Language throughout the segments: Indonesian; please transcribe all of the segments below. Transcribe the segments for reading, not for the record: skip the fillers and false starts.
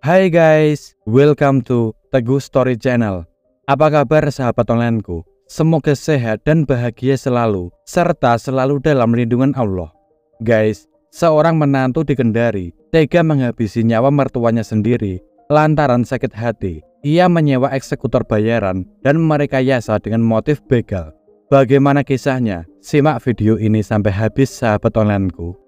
Hai guys, welcome to Teguh Story Channel. Apa kabar sahabat onlineku? Semoga sehat dan bahagia selalu, serta selalu dalam lindungan Allah. Guys, seorang menantu di Kendari tega menghabisi nyawa mertuanya sendiri lantaran sakit hati. Ia menyewa eksekutor bayaran dan merekayasa dengan motif begal. Bagaimana kisahnya? Simak video ini sampai habis sahabat onlineku.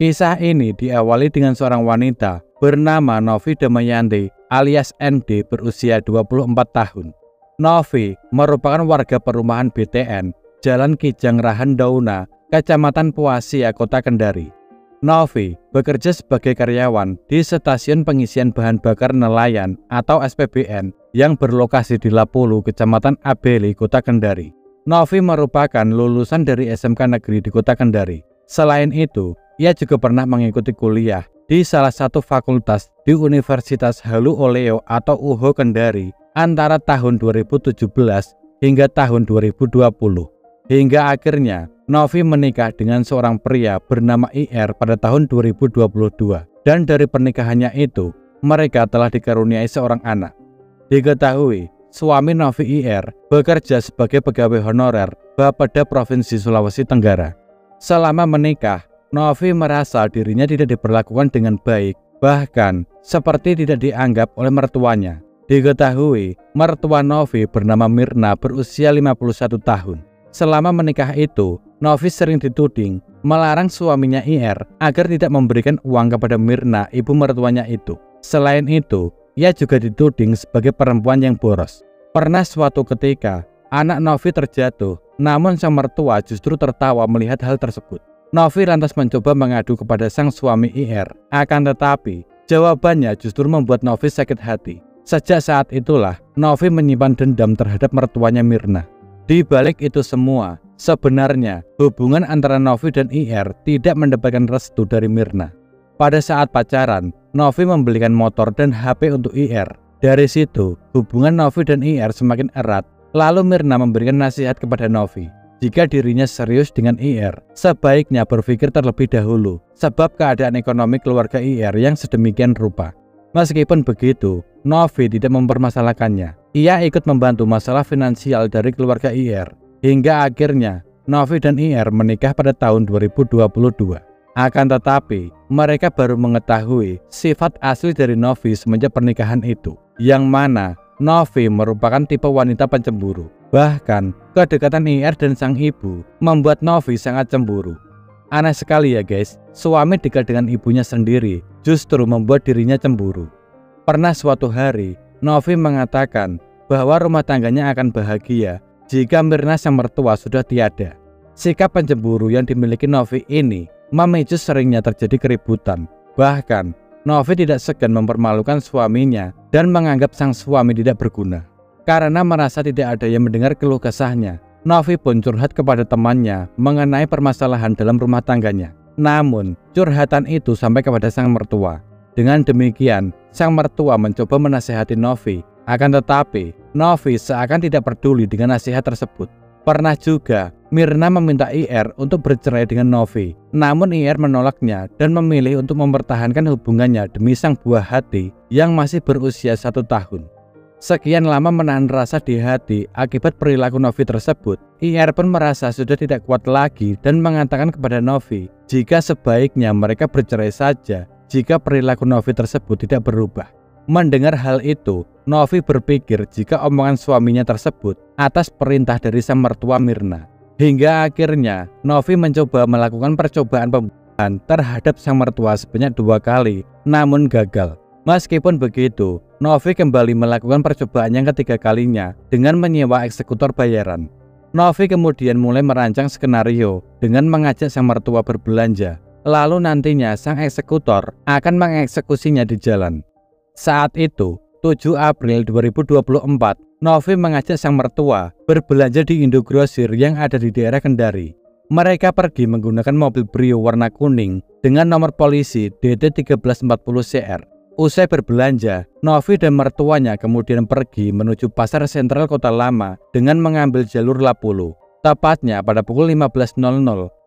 Kisah ini diawali dengan seorang wanita bernama Novi Damayanti alias ND berusia 24 tahun. Novi merupakan warga perumahan BTN, Jalan Kijang Rahan Dauna, Kecamatan Puasia, Kota Kendari. Novi bekerja sebagai karyawan di stasiun pengisian bahan bakar nelayan atau SPBN yang berlokasi di Lapulu, Kecamatan Abeli, Kota Kendari. Novi merupakan lulusan dari SMK Negeri di Kota Kendari. Selain itu, ia juga pernah mengikuti kuliah di salah satu fakultas di Universitas Halu Oleo atau UHO Kendari antara tahun 2017 hingga tahun 2020. Hingga akhirnya Novi menikah dengan seorang pria bernama IR pada tahun 2022. Dan dari pernikahannya itu, mereka telah dikaruniai seorang anak. Diketahui, suami Novi IR bekerja sebagai pegawai honorer Bapeda Provinsi Sulawesi Tenggara. Selama menikah, Novi merasa dirinya tidak diperlakukan dengan baik, bahkan seperti tidak dianggap oleh mertuanya. Diketahui, mertua Novi bernama Mirna berusia 51 tahun. Selama menikah itu, Novi sering dituding melarang suaminya IR agar tidak memberikan uang kepada Mirna, ibu mertuanya itu. Selain itu, ia juga dituding sebagai perempuan yang boros. Pernah suatu ketika, anak Novi terjatuh, namun sang mertua justru tertawa melihat hal tersebut. Novi lantas mencoba mengadu kepada sang suami IR, akan tetapi jawabannya justru membuat Novi sakit hati. Sejak saat itulah Novi menyimpan dendam terhadap mertuanya Mirna. Di balik itu semua, sebenarnya hubungan antara Novi dan IR tidak mendapatkan restu dari Mirna. Pada saat pacaran, Novi membelikan motor dan HP untuk IR. Dari situ, hubungan Novi dan IR semakin erat. Lalu Mirna memberikan nasihat kepada Novi. Jika dirinya serius dengan IR, sebaiknya berpikir terlebih dahulu sebab keadaan ekonomi keluarga IR yang sedemikian rupa. Meskipun begitu, Novi tidak mempermasalahkannya. Ia ikut membantu masalah finansial dari keluarga IR. Hingga akhirnya, Novi dan IR menikah pada tahun 2022. Akan tetapi, mereka baru mengetahui sifat asli dari Novi semenjak pernikahan itu, yang mana Novi merupakan tipe wanita pencemburu. Bahkan, kedekatan IR dan sang ibu membuat Novi sangat cemburu. Aneh sekali ya guys, suami dekat dengan ibunya sendiri justru membuat dirinya cemburu. Pernah suatu hari, Novi mengatakan bahwa rumah tangganya akan bahagia jika Mirna sang mertua sudah tiada. Sikap pencemburu yang dimiliki Novi ini memicu seringnya terjadi keributan. Bahkan, Novi tidak segan mempermalukan suaminya dan menganggap sang suami tidak berguna. Karena merasa tidak ada yang mendengar keluh kesahnya, Novi pun curhat kepada temannya mengenai permasalahan dalam rumah tangganya. Namun, curhatan itu sampai kepada sang mertua. Dengan demikian, sang mertua mencoba menasihati Novi. Akan tetapi, Novi seakan tidak peduli dengan nasihat tersebut. Pernah juga, Mirna meminta IR untuk bercerai dengan Novi. Namun IR menolaknya dan memilih untuk mempertahankan hubungannya demi sang buah hati yang masih berusia 1 tahun. Sekian lama menahan rasa di hati akibat perilaku Novi tersebut, IR pun merasa sudah tidak kuat lagi dan mengatakan kepada Novi jika sebaiknya mereka bercerai saja jika perilaku Novi tersebut tidak berubah. Mendengar hal itu, Novi berpikir jika omongan suaminya tersebut atas perintah dari sang mertua Mirna. Hingga akhirnya Novi mencoba melakukan percobaan pembunuhan terhadap sang mertua sebanyak 2 kali, namun gagal. Meskipun begitu, Novi kembali melakukan percobaan yang ketiga kalinya dengan menyewa eksekutor bayaran. Novi kemudian mulai merancang skenario dengan mengajak sang mertua berbelanja. Lalu nantinya sang eksekutor akan mengeksekusinya di jalan. Saat itu, 7 April 2024, Novi mengajak sang mertua berbelanja di Indogrosir yang ada di daerah Kendari. Mereka pergi menggunakan mobil Brio warna kuning dengan nomor polisi DT1340CR. Usai berbelanja, Novi dan mertuanya kemudian pergi menuju pasar sentral Kota Lama dengan mengambil jalur Lapulu. Tepatnya pada pukul 15.00,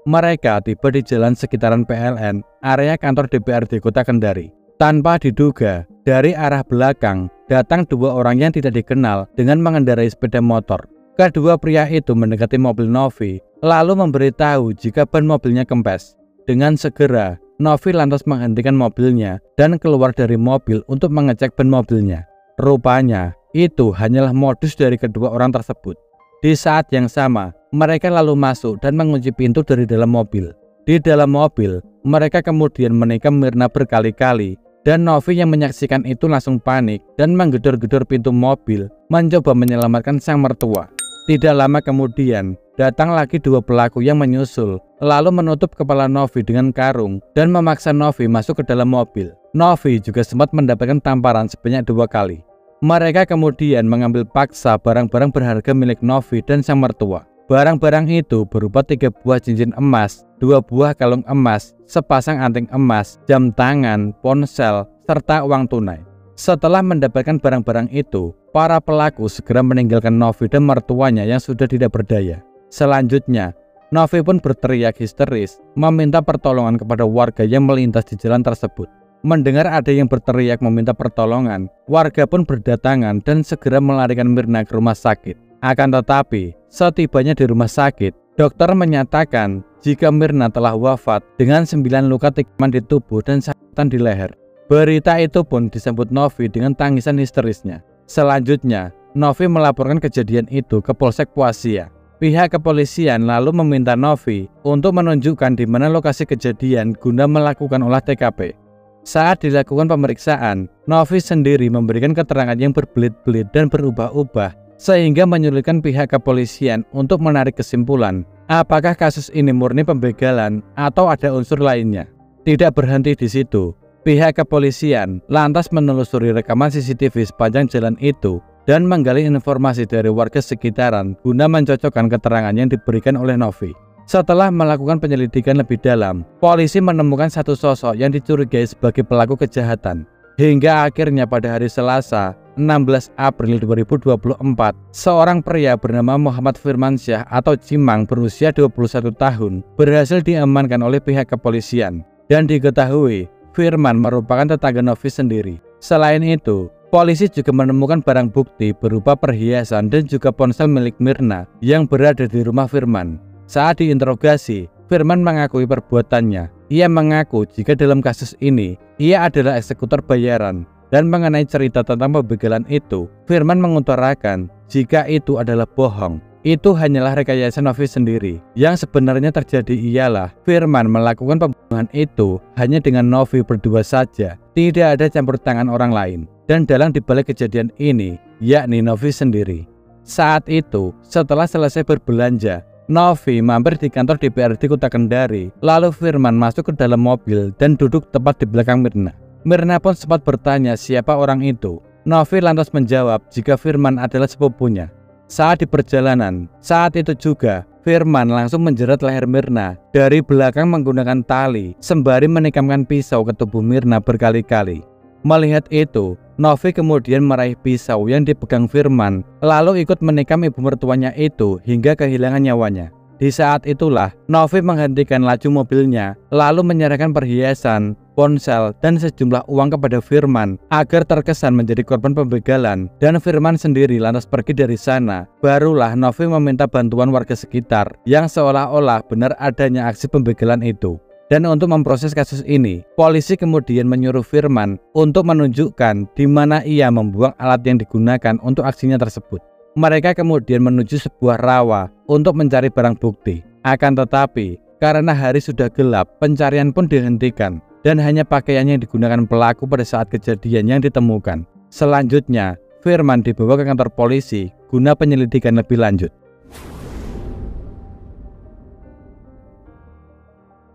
mereka tiba di jalan sekitaran PLN, area kantor DPRD Kota Kendari. Tanpa diduga, dari arah belakang datang dua orang yang tidak dikenal dengan mengendarai sepeda motor. Kedua pria itu mendekati mobil Novi, lalu memberitahu jika ban mobilnya kempes. Dengan segera, Novi lantas menghentikan mobilnya dan keluar dari mobil untuk mengecek ban mobilnya. Rupanya, itu hanyalah modus dari kedua orang tersebut. Di saat yang sama, mereka lalu masuk dan mengunci pintu dari dalam mobil. Di dalam mobil, mereka kemudian menikam Mirna berkali-kali, dan Novi yang menyaksikan itu langsung panik dan menggedor-gedor pintu mobil, mencoba menyelamatkan sang mertua. Tidak lama kemudian, datang lagi dua pelaku yang menyusul, lalu menutup kepala Novi dengan karung dan memaksa Novi masuk ke dalam mobil. Novi juga sempat mendapatkan tamparan sebanyak 2 kali. Mereka kemudian mengambil paksa barang-barang berharga milik Novi dan sang mertua. Barang-barang itu berupa 3 buah cincin emas, 2 buah kalung emas, sepasang anting emas, jam tangan, ponsel, serta uang tunai. Setelah mendapatkan barang-barang itu, para pelaku segera meninggalkan Novi dan mertuanya yang sudah tidak berdaya. Selanjutnya, Novi pun berteriak histeris, meminta pertolongan kepada warga yang melintas di jalan tersebut. Mendengar ada yang berteriak meminta pertolongan, warga pun berdatangan dan segera melarikan Mirna ke rumah sakit. Akan tetapi, setibanya di rumah sakit, dokter menyatakan jika Mirna telah wafat dengan 9 luka tikaman di tubuh dan sakitan di leher. Berita itu pun disambut Novi dengan tangisan histerisnya. Selanjutnya, Novi melaporkan kejadian itu ke Polsek Poasia. Pihak kepolisian lalu meminta Novi untuk menunjukkan di mana lokasi kejadian guna melakukan olah TKP. Saat dilakukan pemeriksaan, Novi sendiri memberikan keterangan yang berbelit-belit dan berubah-ubah, sehingga menyulitkan pihak kepolisian untuk menarik kesimpulan apakah kasus ini murni pembegalan atau ada unsur lainnya. Tidak berhenti di situ, pihak kepolisian lantas menelusuri rekaman CCTV sepanjang jalan itu dan menggali informasi dari warga sekitaran guna mencocokkan keterangan yang diberikan oleh Novi. Setelah melakukan penyelidikan lebih dalam, polisi menemukan satu sosok yang dicurigai sebagai pelaku kejahatan. Hingga akhirnya pada hari Selasa, 16 April 2024, seorang pria bernama Muhammad Firmansyah atau Cimang berusia 21 tahun berhasil diamankan oleh pihak kepolisian. Dan diketahui, Firman merupakan tetangga Novi sendiri. Selain itu, polisi juga menemukan barang bukti berupa perhiasan dan juga ponsel milik Mirna yang berada di rumah Firman. Saat diinterogasi, Firman mengakui perbuatannya. Ia mengaku jika dalam kasus ini, ia adalah eksekutor bayaran. Dan mengenai cerita tentang pembegalan itu, Firman mengutarakan jika itu adalah bohong. Itu hanyalah rekayasa Novi sendiri. Yang sebenarnya terjadi ialah Firman melakukan pembunuhan itu hanya dengan Novi berdua saja. Tidak ada campur tangan orang lain. Dan dalang dibalik kejadian ini, yakni Novi sendiri. Saat itu, setelah selesai berbelanja, Novi mampir di kantor DPRD Kota Kendari. Lalu Firman masuk ke dalam mobil dan duduk tepat di belakang Mirna. Mirna pun sempat bertanya siapa orang itu. Novi lantas menjawab jika Firman adalah sepupunya. Saat di perjalanan, saat itu juga Firman langsung menjerat leher Mirna dari belakang menggunakan tali sembari menikamkan pisau ke tubuh Mirna berkali-kali. Melihat itu, Novi kemudian meraih pisau yang dipegang Firman, lalu ikut menikam ibu mertuanya itu hingga kehilangan nyawanya. Di saat itulah, Novi menghentikan laju mobilnya, lalu menyerahkan perhiasan, ponsel, dan sejumlah uang kepada Firman agar terkesan menjadi korban pembegalan, dan Firman sendiri lantas pergi dari sana. Barulah Novi meminta bantuan warga sekitar yang seolah-olah benar adanya aksi pembegalan itu. Dan untuk memproses kasus ini, polisi kemudian menyuruh Firman untuk menunjukkan di mana ia membuang alat yang digunakan untuk aksinya tersebut. Mereka kemudian menuju sebuah rawa untuk mencari barang bukti. Akan tetapi, karena hari sudah gelap, pencarian pun dihentikan dan hanya pakaian yang digunakan pelaku pada saat kejadian yang ditemukan. Selanjutnya, Firman dibawa ke kantor polisi guna penyelidikan lebih lanjut.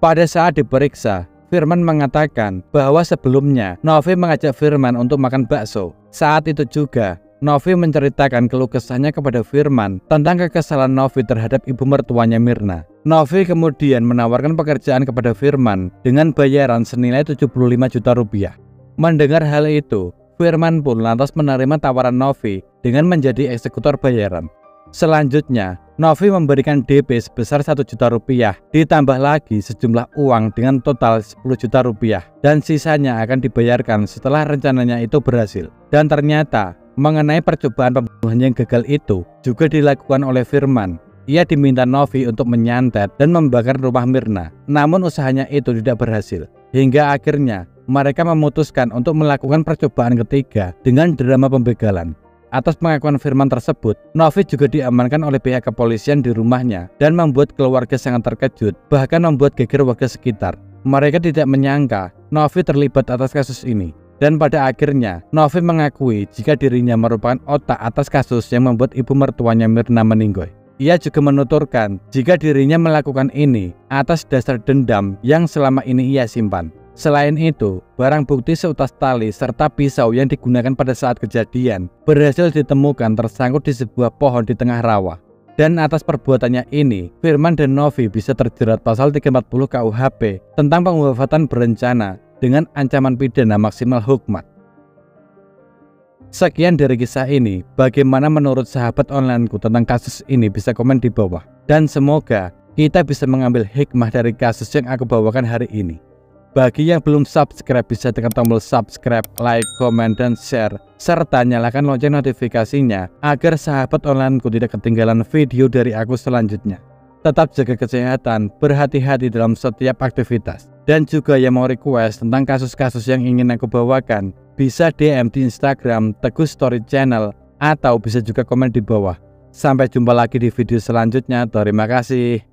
Pada saat diperiksa, Firman mengatakan bahwa sebelumnya Novi mengajak Firman untuk makan bakso. Saat itu juga, Novi menceritakan keluh kesahnya kepada Firman tentang kekesalan Novi terhadap ibu mertuanya Mirna. Novi kemudian menawarkan pekerjaan kepada Firman dengan bayaran senilai 75 juta rupiah. Mendengar hal itu, Firman pun lantas menerima tawaran Novi dengan menjadi eksekutor bayaran. Selanjutnya, Novi memberikan DP sebesar 1 juta rupiah, ditambah lagi sejumlah uang dengan total 10 juta rupiah, dan sisanya akan dibayarkan setelah rencananya itu berhasil. Dan ternyata, mengenai percobaan pembunuhan yang gagal itu juga dilakukan oleh Firman. Ia diminta Novi untuk menyantet dan membakar rumah Mirna, namun usahanya itu tidak berhasil. Hingga akhirnya, mereka memutuskan untuk melakukan percobaan ketiga dengan drama pembegalan. Atas pengakuan Firman tersebut, Novi juga diamankan oleh pihak kepolisian di rumahnya dan membuat keluarga sangat terkejut, bahkan membuat geger warga sekitar. Mereka tidak menyangka Novi terlibat atas kasus ini. Dan pada akhirnya, Novi mengakui jika dirinya merupakan otak atas kasus yang membuat ibu mertuanya Mirna meninggoy. Ia juga menuturkan jika dirinya melakukan ini atas dasar dendam yang selama ini ia simpan. Selain itu, barang bukti seutas tali serta pisau yang digunakan pada saat kejadian berhasil ditemukan tersangkut di sebuah pohon di tengah rawa. Dan atas perbuatannya ini, Firman dan Novi bisa terjerat pasal 340 KUHP tentang pengwafatan berencana dengan ancaman pidana maksimal hukmat. Sekian dari kisah ini. Bagaimana menurut sahabat onlineku tentang kasus ini? Bisa komen di bawah. Dan semoga kita bisa mengambil hikmah dari kasus yang aku bawakan hari ini. Bagi yang belum subscribe, bisa tekan tombol subscribe, like, komen, dan share, serta nyalakan lonceng notifikasinya agar sahabat onlineku tidak ketinggalan video dari aku selanjutnya. Tetap jaga kesehatan, berhati-hati dalam setiap aktivitas. Dan juga yang mau request tentang kasus-kasus yang ingin aku bawakan, bisa DM di Instagram Teguh Story Channel, atau bisa juga komen di bawah. Sampai jumpa lagi di video selanjutnya. Terima kasih.